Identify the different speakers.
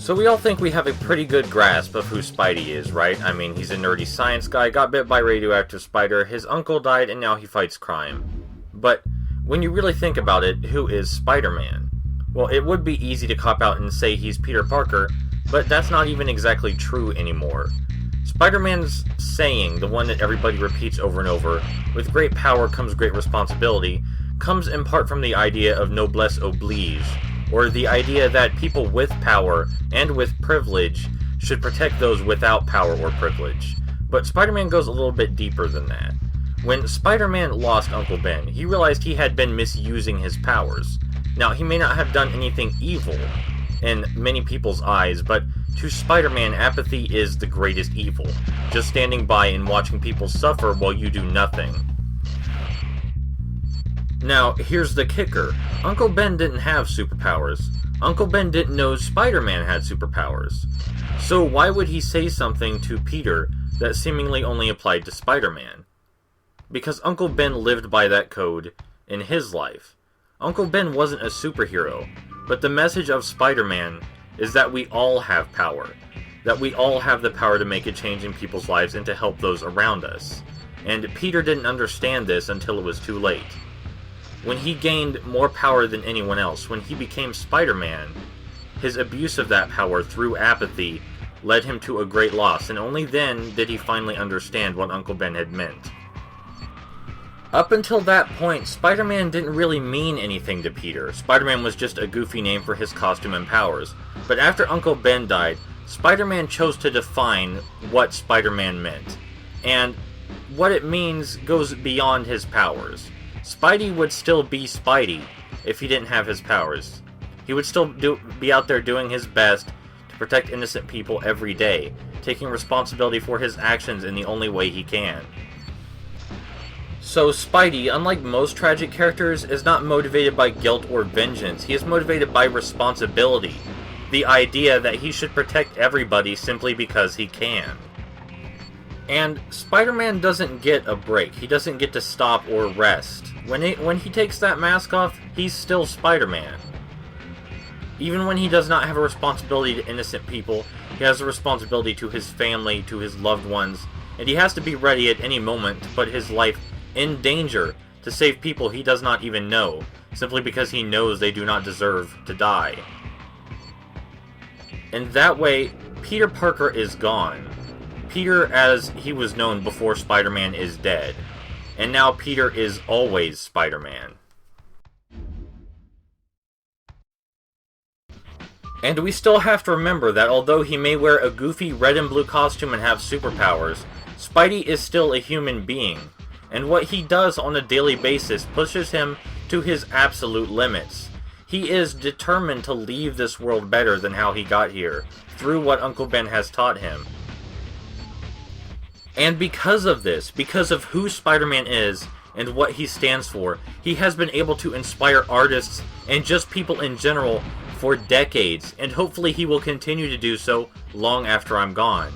Speaker 1: So we all think we have a pretty good grasp of who Spidey is, right? I mean, he's a nerdy science guy, got bit by a radioactive spider, his uncle died, and now he fights crime. But when you really think about it, who is Spider-Man? Well, it would be easy to cop out and say he's Peter Parker, but that's not even exactly true anymore. Spider-Man's saying, the one that everybody repeats over and over, with great power comes great responsibility, comes in part from the idea of noblesse oblige, or the idea that people with power and with privilege should protect those without power or privilege. But Spider-Man goes a little bit deeper than that. When Spider-Man lost Uncle Ben, he realized he had been misusing his powers. Now, he may not have done anything evil in many people's eyes, but to Spider-Man, apathy is the greatest evil. Just standing by and watching people suffer while you do nothing. Now, here's the kicker. Uncle Ben didn't have superpowers. Uncle Ben didn't know Spider-Man had superpowers. So why would he say something to Peter that seemingly only applied to Spider-Man? Because Uncle Ben lived by that code in his life. Uncle Ben wasn't a superhero, but the message of Spider-Man is that we all have power. That we all have the power to make a change in people's lives and to help those around us. And Peter didn't understand this until it was too late. When he gained more power than anyone else, when he became Spider-Man, his abuse of that power through apathy led him to a great loss, and only then did he finally understand what Uncle Ben had meant. Up until that point, Spider-Man didn't really mean anything to Peter. Spider-Man was just a goofy name for his costume and powers. But after Uncle Ben died, Spider-Man chose to define what Spider-Man meant. And what it means goes beyond his powers. Spidey would still be Spidey if he didn't have his powers. He would still be out there doing his best to protect innocent people every day, taking responsibility for his actions in the only way he can. So Spidey, unlike most tragic characters, is not motivated by guilt or vengeance. He is motivated by responsibility. The idea that he should protect everybody simply because he can. And Spider-Man doesn't get a break. He doesn't get to stop or rest. When he takes that mask off, he's still Spider-Man. Even when he does not have a responsibility to innocent people, he has a responsibility to his family, to his loved ones, and he has to be ready at any moment to put his life in danger to save people he does not even know, simply because he knows they do not deserve to die. And that way, Peter Parker is gone. Peter, as he was known before Spider-Man, is dead. And now Peter is always Spider-Man. And we still have to remember that although he may wear a goofy red and blue costume and have superpowers, Spidey is still a human being. And what he does on a daily basis pushes him to his absolute limits. He is determined to leave this world better than how he got here, through what Uncle Ben has taught him. And because of this, because of who Spider-Man is and what he stands for, he has been able to inspire artists and just people in general for decades, and hopefully he will continue to do so long after I'm gone.